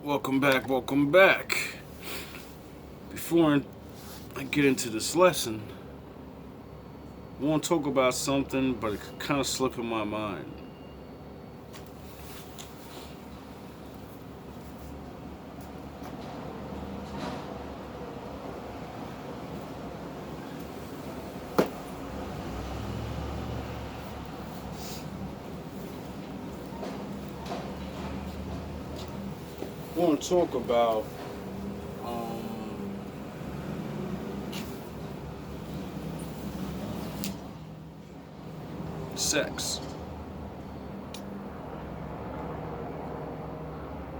Welcome back, welcome back. Before I get into this lesson, I want to talk about something, but it kind of slipped in my mind. I want to talk about um, sex.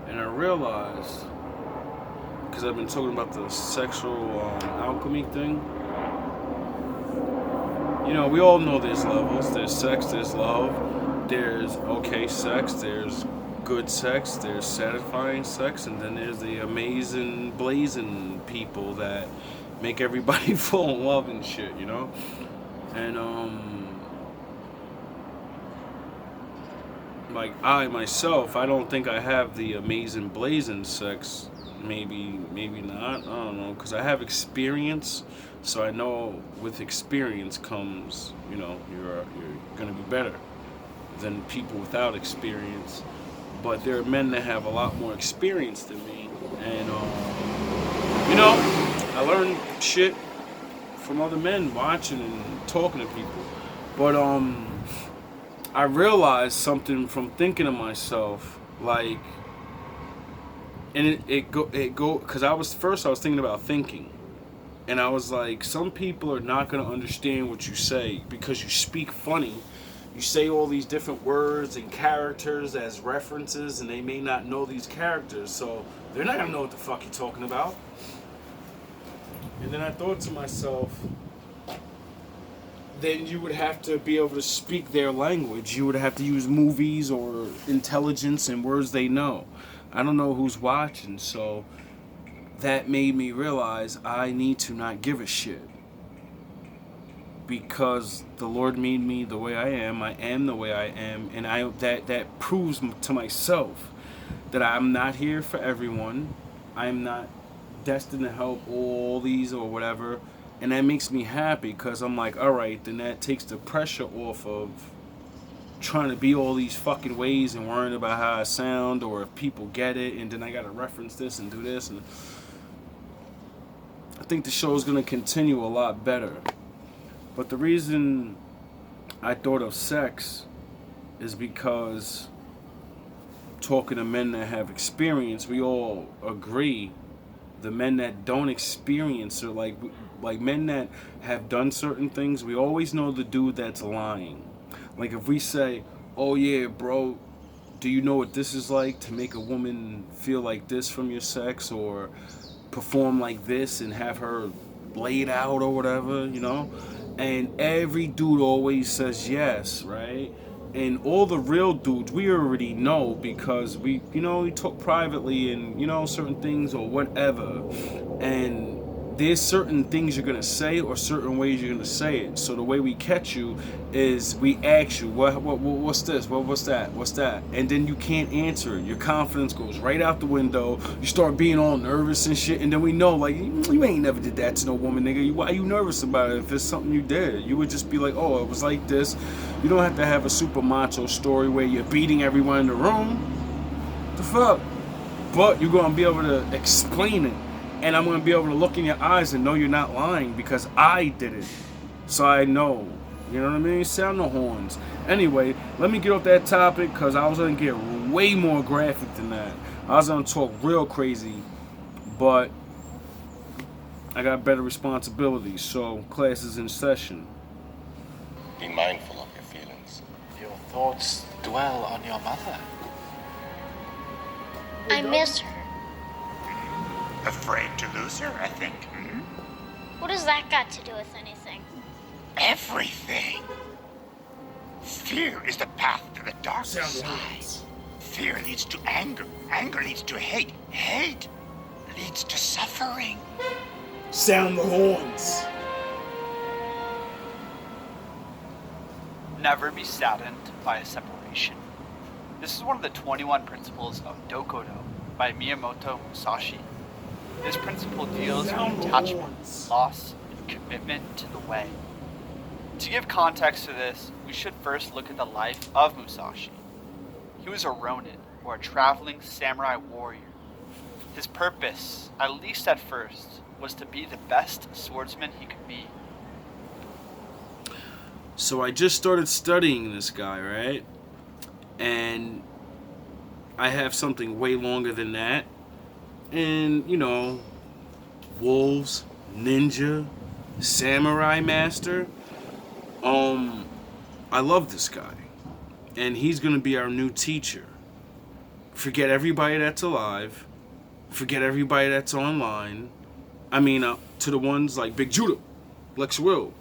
And I realized, because I've been talking about the sexual alchemy thing, we all know there's levels. There's sex, there's love, there's okay sex, there's good sex, there's satisfying sex, and then there's the amazing, blazing people that make everybody fall in love and shit. And, like, I myself, I don't think I have the amazing, blazing sex. Maybe not. I don't know, because I have experience. So I know with experience comes, you're gonna be better than people without experience. But there are men that have a lot more experience than me, and I learn shit from other men watching and talking to people. But I realized something from thinking to myself, like, and it go because I was thinking about thinking. And I was like, some people are not going to understand what you say because you speak funny. You say all these different words and characters as references, and they may not know these characters. So they're not going to know what the fuck you're talking about. And then I thought to myself, then you would have to be able to speak their language. You would have to use movies or intelligence and words they know. I don't know who's watching, so that made me realize I need to not give a shit. Because the Lord made me the way I am the way I am, and that proves to myself that I'm not here for everyone. I'm not destined to help all these or whatever, and that makes me happy because I'm like, all right, then that takes the pressure off of trying to be all these fucking ways and worrying about how I sound or if people get it, and then I gotta reference this and do this. And I think the show is gonna continue a lot better. But the reason I thought of sex is because talking to men that have experience, we all agree the men that don't experience are like men that have done certain things. We always know the dude that's lying. Like if we say, "Oh yeah, bro, do you know what this is like to make a woman feel like this from your sex or perform like this and have her laid out or whatever?" And every dude always says yes, right? And all the real dudes, we already know because we talk privately and, certain things or whatever. And there's certain things you're gonna say or certain ways you're gonna say it. So the way we catch you is we ask you, what's this? What's that? And then you can't answer it. Your confidence goes right out the window. You start being all nervous and shit. And then we know, like, you ain't never did that to no woman, nigga. Why are you nervous about it? If it's something you did, you would just be like, oh, it was like this. You don't have to have a super macho story where you're beating everyone in the room. The fuck? But you're gonna be able to explain it. And I'm going to be able to look in your eyes and know you're not lying because I did it. So I know. You know what I mean? Sound the horns. Anyway, let me get off that topic because I was going to get way more graphic than that. I was going to talk real crazy, but I got better responsibilities, so class is in session. Be mindful of your feelings. Your thoughts dwell on your mother. I miss her. Afraid to lose her, I think. What has that got to do with anything? Everything. Fear is the path to the dark side. Fear leads to anger. Anger leads to hate. Hate leads to suffering. Sound the horns. Never be saddened by a separation. This is one of the 21 principles of Dokodo, by Miyamoto Musashi. This principle deals with detachment, loss, and commitment to the way. To give context to this, we should first look at the life of Musashi. He was a ronin, or a traveling samurai warrior. His purpose, at least at first, was to be the best swordsman he could be. So I just started studying this guy, right? And I have something way longer than that. And, wolves, ninja, samurai master. I love this guy. And he's going to be our new teacher. Forget everybody that's alive. Forget everybody that's online. I mean, to the ones like Big Judah, Lex Will,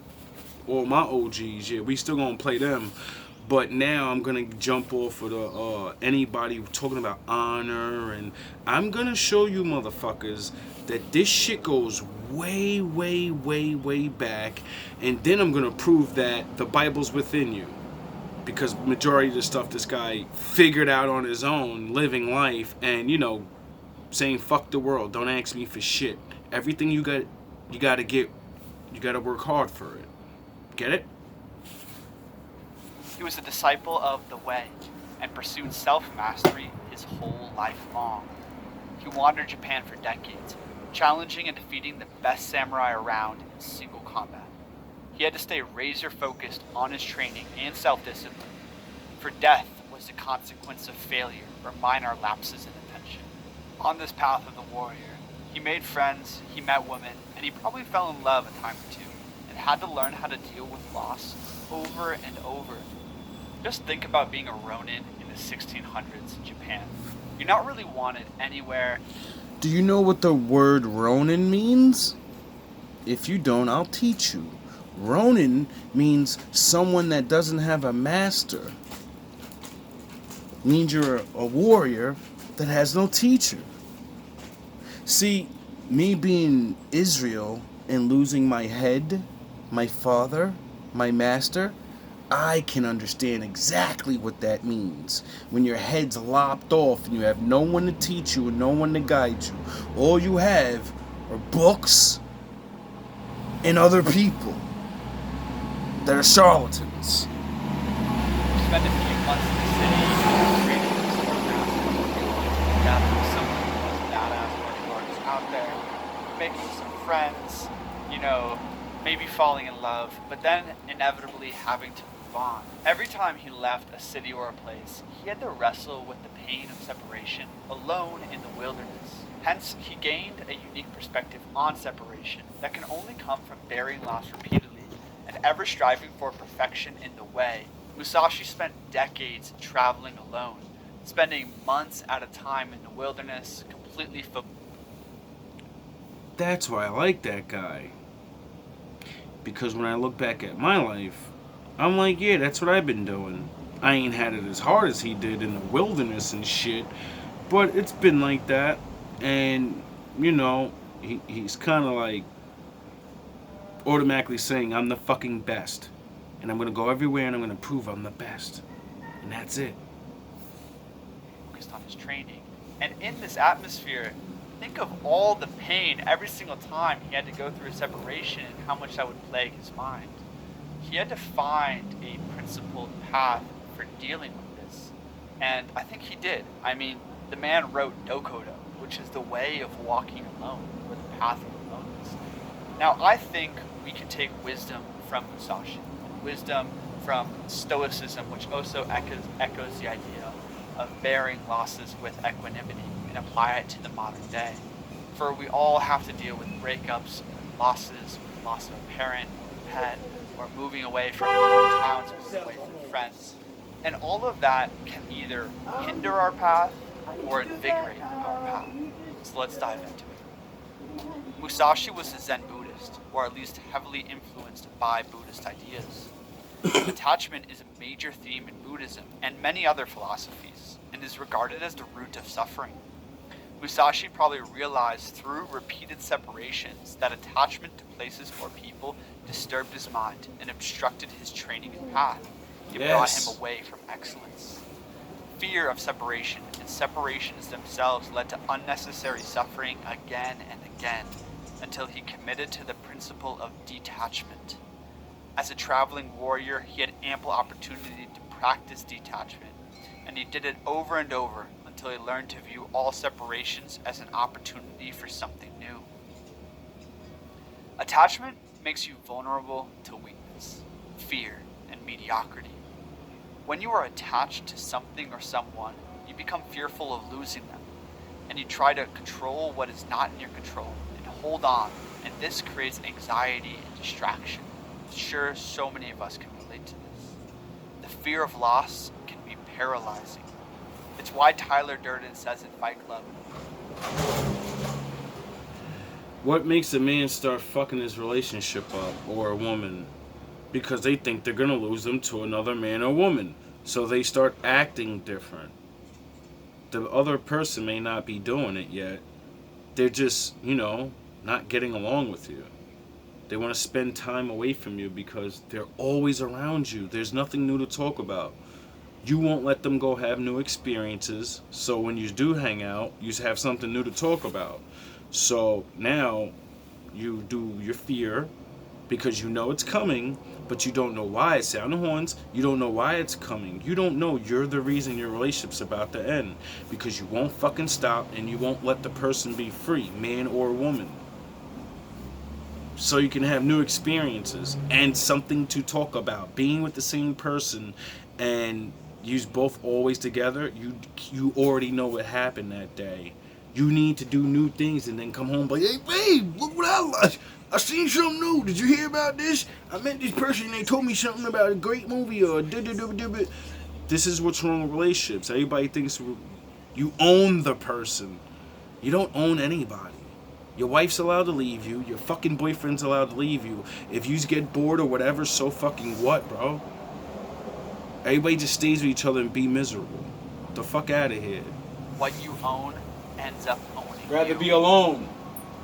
all my OGs, yeah, we still gonna play them. But now I'm gonna jump off of the anybody talking about honor, and I'm gonna show you motherfuckers that this shit goes way, way, way, way back, and then I'm gonna prove that the Bible's within you. Because majority of the stuff this guy figured out on his own, living life, and saying fuck the world, don't ask me for shit. Everything you gotta work hard for it. Get it? He was a disciple of the Way and pursued self-mastery his whole life long. He wandered Japan for decades, challenging and defeating the best samurai around in single combat. He had to stay razor-focused on his training and self-discipline, for death was the consequence of failure or minor lapses in attention. On this path of the warrior, he made friends, he met women, and he probably fell in love a time or two, and had to learn how to deal with loss over and over. Just think about being a ronin in the 1600s in Japan. You're not really wanted anywhere. Do you know what the word ronin means? If you don't, I'll teach you. Ronin means someone that doesn't have a master. Means you're a warrior that has no teacher. See, me being Israel and losing my head, my father, my master, I can understand exactly what that means. When your head's lopped off and you have no one to teach you and no one to guide you. All you have are books and other people that are charlatans. Spend a few months in the city training with some master, gathering some of the most badass martial artists out there, making some friends, maybe falling in love, but then inevitably having to move on. Every time he left a city or a place, he had to wrestle with the pain of separation alone in the wilderness. Hence, he gained a unique perspective on separation that can only come from bearing loss repeatedly and ever striving for perfection in the way. Musashi spent decades traveling alone, spending months at a time in the wilderness, completely That's why I like that guy. Because when I look back at my life, I'm like, yeah, that's what I've been doing. I ain't had it as hard as he did in the wilderness and shit, but it's been like that. And, he's kind of like automatically saying, I'm the fucking best. And I'm going to go everywhere and I'm going to prove I'm the best. And that's it. Focused on his training. And in this atmosphere, think of all the pain every single time he had to go through a separation and how much that would plague his mind. He had to find a principled path for dealing with this. And I think he did. I mean, the man wrote Dokodo, which is the way of walking alone, or the path of aloneness. Now, I think we can take wisdom from Musashi, wisdom from Stoicism, which also echoes the idea of bearing losses with equanimity, and apply it to the modern day. For we all have to deal with breakups, losses, loss of a parent, or a pet, or moving away from our hometowns, moving away from friends. And all of that can either hinder our path or invigorate our path. So let's dive into it. Musashi was a Zen Buddhist, or at least heavily influenced by Buddhist ideas. Detachment is a major theme in Buddhism and many other philosophies, and is regarded as the root of suffering. Musashi probably realized through repeated separations that attachment to places or people disturbed his mind and obstructed his training and path. It brought him away from excellence. fear of separation and separations themselves led to unnecessary suffering again and again until he committed to the principle of detachment. As a traveling warrior, he had ample opportunity to practice detachment, and he did it over and over until he learned to view all separations as an opportunity for something new. Attachment makes you vulnerable to weakness, fear, and mediocrity. When you are attached to something or someone, you become fearful of losing them, and you try to control what is not in your control and hold on, and this creates anxiety and distraction. Sure, so many of us can relate to this. The fear of loss can be paralyzing. It's why Tyler Durden says in Fight Club, What makes a man start fucking his relationship up, or a woman? Because they think they're gonna lose them to another man or woman. So they start acting different. The other person may not be doing it yet. They're just, not getting along with you. They want to spend time away from you because they're always around you. There's nothing new to talk about. You won't let them go have new experiences. So when you do hang out, you have something new to talk about. So now you do your fear because you know it's coming, but you don't know why. It's sound the horns. You don't know why it's coming. You don't know you're the reason your relationship's about to end because you won't fucking stop and you won't let the person be free, man or woman. So you can have new experiences and something to talk about. Being with the same person and you both always together, you already know what happened that day. You need to do new things and then come home like, hey, babe, look what I seen something new. Did you hear about this? I met this person and they told me something about a great movie or This is what's wrong with relationships. Everybody thinks you own the person. You don't own anybody. Your wife's allowed to leave you. Your fucking boyfriend's allowed to leave you. If you get bored or whatever, so fucking what, bro? Everybody just stays with each other and be miserable. Get the fuck out of here. what you own ends up owning Rather you. be alone.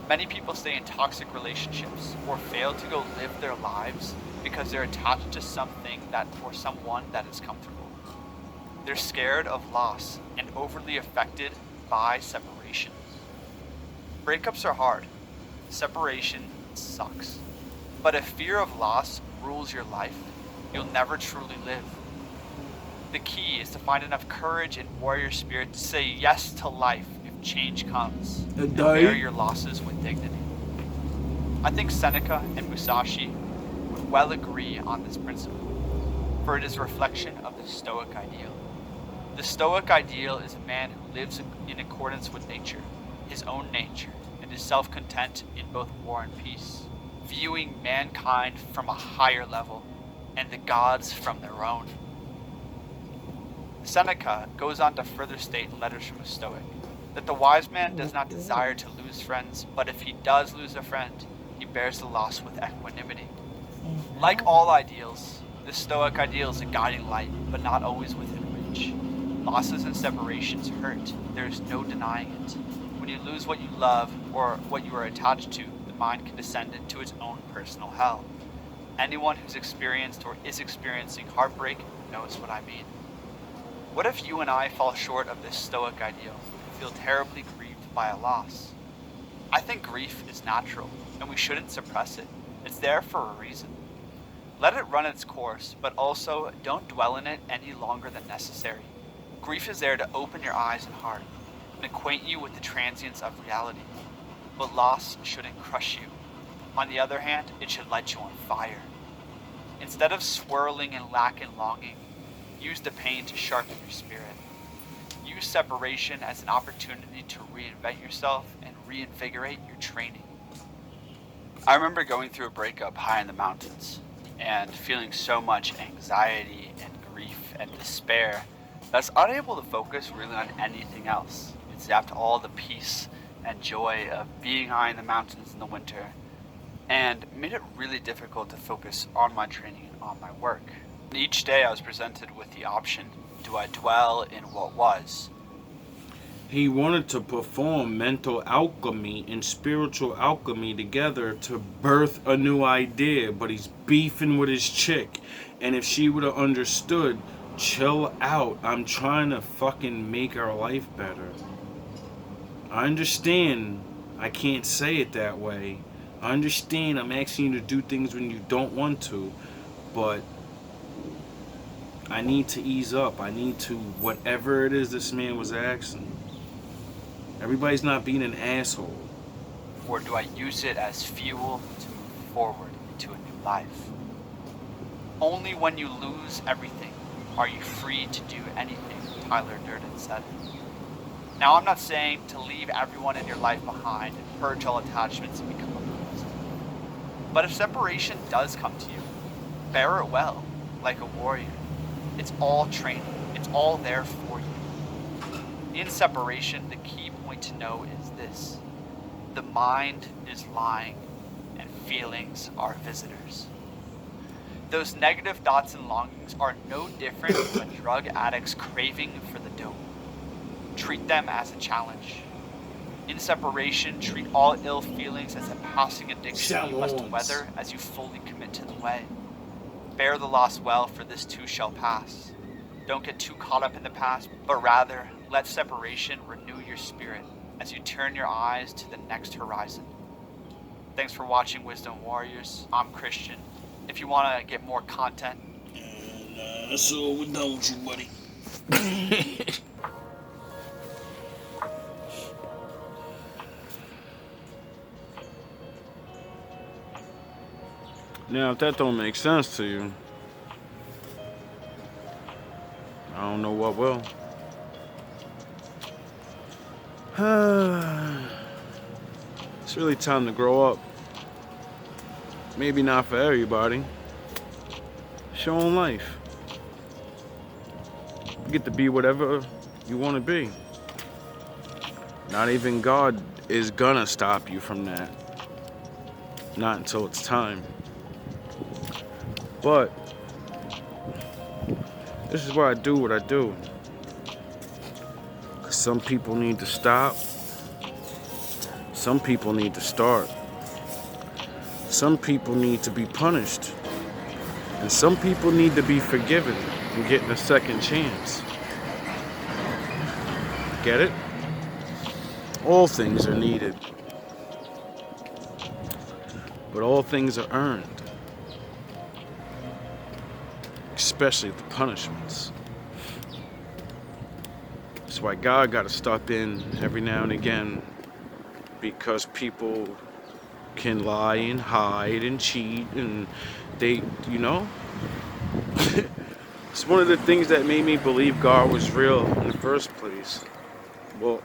Many people stay in toxic relationships or fail to go live their lives because they're attached to something or someone that is comfortable. They're scared of loss and overly affected by separations. Breakups are hard. Separation sucks. But if fear of loss rules your life, you'll never truly live. The key is to find enough courage and warrior spirit to say yes to life if change comes, and bear your losses with dignity. I think Seneca and Musashi would well agree on this principle, for it is a reflection of the Stoic ideal. The Stoic ideal is a man who lives in accordance with nature, his own nature, and is self-content in both war and peace, viewing mankind from a higher level and the gods from their own. Seneca goes on to further state in Letters from a Stoic that the wise man does not desire to lose friends, but if he does lose a friend, he bears the loss with equanimity. Like all ideals, the Stoic ideal is a guiding light, but not always within reach. Losses and separations hurt. There is no denying it. When you lose what you love or what you are attached to, the mind can descend into its own personal hell. Anyone who's experienced or is experiencing heartbreak knows what I mean. What if you and I fall short of this Stoic ideal and feel terribly grieved by a loss? I think grief is natural, and we shouldn't suppress it. It's there for a reason. Let it run its course, but also don't dwell in it any longer than necessary. Grief is there to open your eyes and heart and acquaint you with the transience of reality. But loss shouldn't crush you. On the other hand, it should light you on fire. Instead of swirling in lack and longing, use the pain to sharpen your spirit. Use separation as an opportunity to reinvent yourself and reinvigorate your training. I remember going through a breakup high in the mountains and feeling so much anxiety and grief and despair that I was unable to focus really on anything else. It zapped all the peace and joy of being high in the mountains in the winter and made it really difficult to focus on my training and on my work. Each day I was presented with the option, do I dwell in what was? He wanted to perform mental alchemy and spiritual alchemy together to birth a new idea, but he's beefing with his chick. And if she would have understood chill out. I'm trying to fucking make our life better. I understand I can't say it that way. I understand I'm asking you to do things when you don't want to, but I need to ease up. I need to, whatever it is this man was asking. Everybody's not being an asshole. Or do I use it as fuel to move forward into a new life? Only when you lose everything are you free to do anything, Tyler Durden said. Now, I'm not saying to leave everyone in your life behind and purge all attachments and become a priest. But if separation does come to you, bear it well, like a warrior. It's all training. It's all there for you. In separation, the key point to know is this. The mind is lying, and feelings are visitors. Those negative thoughts and longings are no different from a drug addict's craving for the dope. Treat them as a challenge. In separation, treat all ill feelings as a passing addiction you must weather as you fully commit to the way. Bear the loss well, for this too shall pass. Don't get too caught up in the past, but rather let separation renew your spirit as you turn your eyes to the next horizon. Thanks for watching Wisdom Warriors. I'm Christian. If you want to get more content, And so we're done with you, buddy. Now, if that don't make sense to you, I don't know what will. It's really time to grow up. Maybe not for everybody. It's your own life. You get to be whatever you want to be. Not even God is gonna stop you from that. Not until it's time. But this is why I do what I do. 'Cause some people need to stop. Some people need to start. Some people need to be punished. And some people need to be forgiven and getting a second chance. Get it? All things are needed. But all things are earned. Especially the punishments. That's why God got to step in every now and again, because people can lie and hide and cheat, and they, you know. It's one of the things that made me believe God was real in the first place. Well,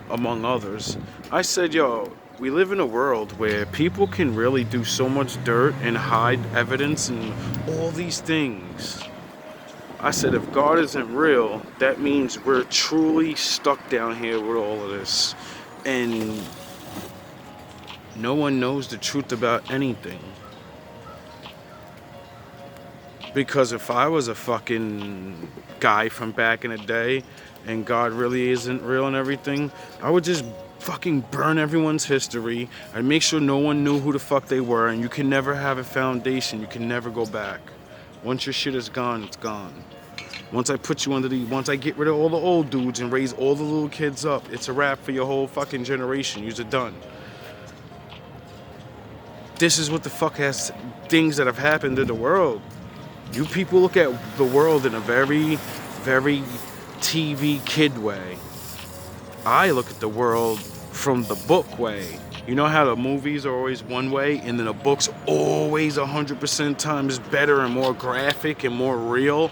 among others. I said, yo, we live in a world where people can really do so much dirt and hide evidence and all these things. I said, if God isn't real, that means we're truly stuck down here with all of this. And no one knows the truth about anything. Because if I was a fucking guy from back in the day and God really isn't real and everything, I would just fucking burn everyone's history. I'd make sure no one knew who the fuck they were, and you can never have a foundation. You can never go back. Once your shit is gone, it's gone. Once I put you once I get rid of all the old dudes and raise all the little kids up, it's a wrap for your whole fucking generation. You're done. This is what the fuck has things that have happened in the world. You people look at the world in a very, very TV kid way. I look at the world from the book way. You know how the movies are always one way and then the book's always 100% times better and more graphic and more real?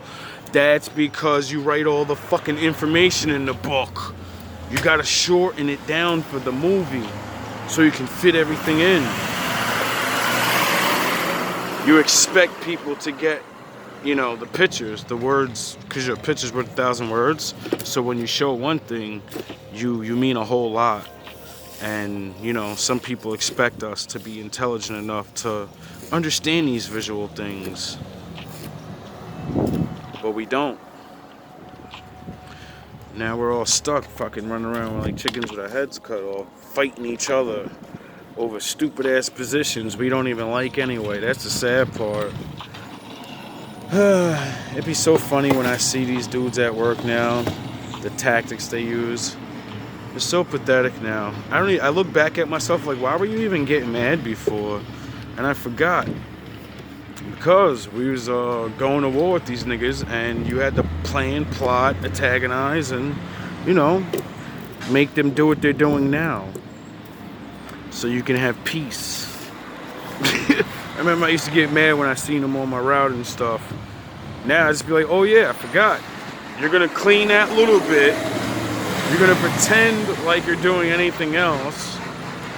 That's because you write all the fucking information in the book. You gotta shorten it down for the movie so you can fit everything in. You expect people to get, you know, the pictures, the words, because your picture's worth 1,000 words. So when you show one thing, you mean a whole lot. And, you know, some people expect us to be intelligent enough to understand these visual things. But we don't. Now we're all stuck fucking running around like chickens with our heads cut off, fighting each other over stupid ass positions we don't even like anyway. That's the sad part. It'd be so funny when I see these dudes at work now, the tactics they use. It's so pathetic now. I look back at myself like, why were you even getting mad before? And I forgot. Because we was going to war with these niggas, and you had to plan, plot, antagonize, and, you know, make them do what they're doing now. So you can have peace. I remember I used to get mad when I seen them on my route and stuff. Now I just be like, oh yeah, I forgot. You're gonna clean that little bit. You're gonna pretend like you're doing anything else.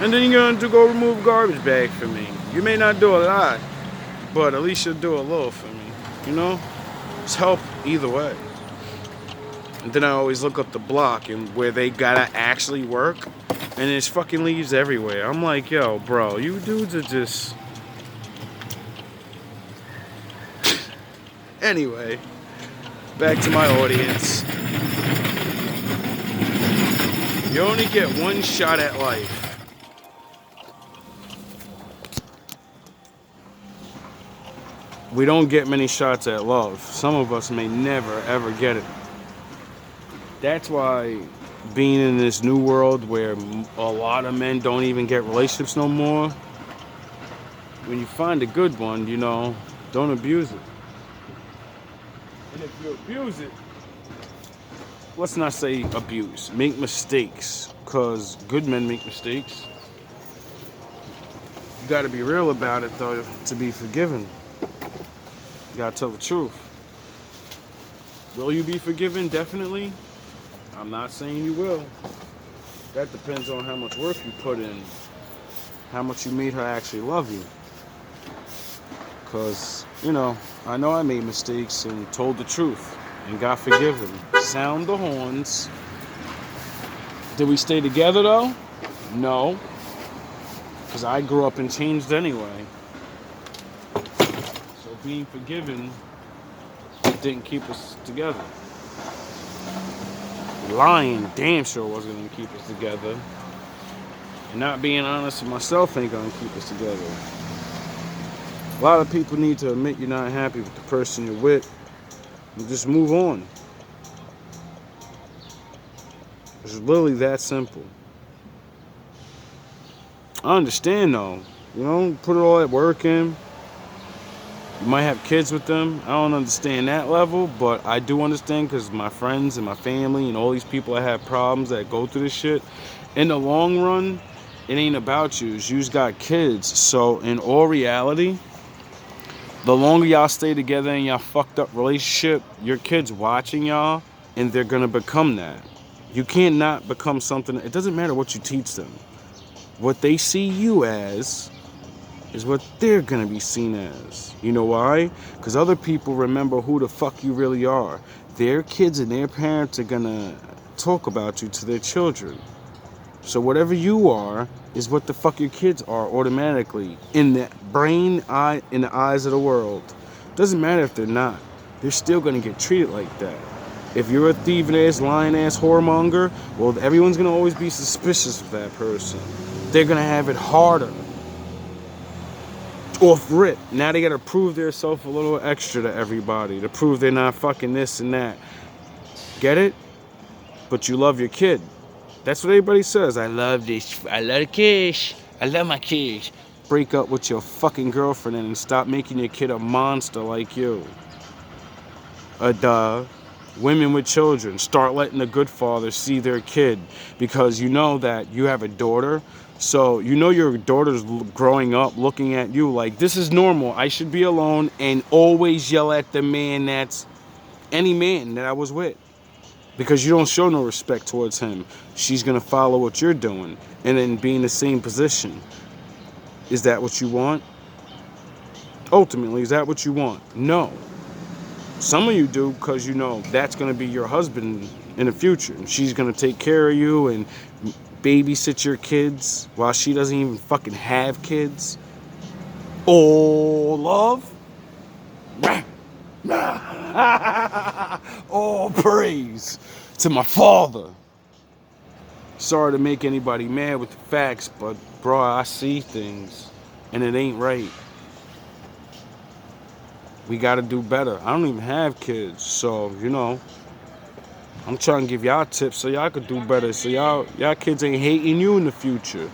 And then you're gonna go remove garbage bag for me. You may not do a lot, but at least you'll do a little for me. You know? It's help either way. And then I always look up the block and where they gotta actually work. And there's fucking leaves everywhere. I'm like, yo, bro, you dudes are just... Anyway, back to my audience. You only get one shot at life. We don't get many shots at love. Some of us may never, ever get it. That's why being in this new world where a lot of men don't even get relationships no more, when you find a good one, you know, don't abuse it. And if you abuse it, let's not say abuse, make mistakes, because good men make mistakes. You gotta be real about it though to be forgiven. You gotta tell the truth. Will you be forgiven? Definitely. I'm not saying you will. That depends on how much work you put in, how much you made her actually love you. Because, you know I made mistakes and told the truth and got forgiven. Sound the horns. Did we stay together though? No. Because I grew up and changed anyway. So being forgiven didn't keep us together. Lying damn sure wasn't going to keep us together. And not being honest with myself ain't going to keep us together. A lot of people need to admit you're not happy with the person you're with and just move on. It's literally that simple. I understand though, put all that work in. You might have kids with them. I don't understand that level, but I do understand because my friends and my family and all these people that have problems that go through this shit, in the long run, it ain't about you. You just got kids. So in all reality, the longer y'all stay together in y'all fucked up relationship, your kids watching y'all and they're gonna become that. You can't not become something. It doesn't matter what you teach them. What they see you as is what they're gonna be seen as. You know why? Because other people remember who the fuck you really are. Their kids and their parents are gonna talk about you to their children. So whatever you are is what the fuck your kids are automatically in the brain, in the eyes of the world. Doesn't matter if they're not. They're still gonna get treated like that. If you're a thieving ass, lying ass, whoremonger, well, everyone's gonna always be suspicious of that person. They're gonna have it harder. Off rip. Now they gotta prove themselves a little extra to everybody to prove they're not fucking this and that. Get it? But you love your kid. That's what everybody says. I love this. I love the kids. I love my kids. Break up with your fucking girlfriend and stop making your kid a monster like you. Women with children, start letting the good father see their kid because you know that you have a daughter. So you know your daughter's growing up looking at you like, this is normal. I should be alone and always yell at the man that's any man that I was with. Because you don't show no respect towards him. She's going to follow what you're doing and then be in the same position. Is that what you want? Ultimately, is that what you want? No. Some of you do because you know that's going to be your husband in the future. And she's going to take care of you and babysit your kids while she doesn't even fucking have kids. Oh, love? All praise to my father. Sorry to make anybody mad with the facts, but bro, I see things and it ain't right. we gotta do better. I don't even have kids, so you know, I'm trying to give y'all tips so y'all could do better, so y'all kids ain't hating you in the future.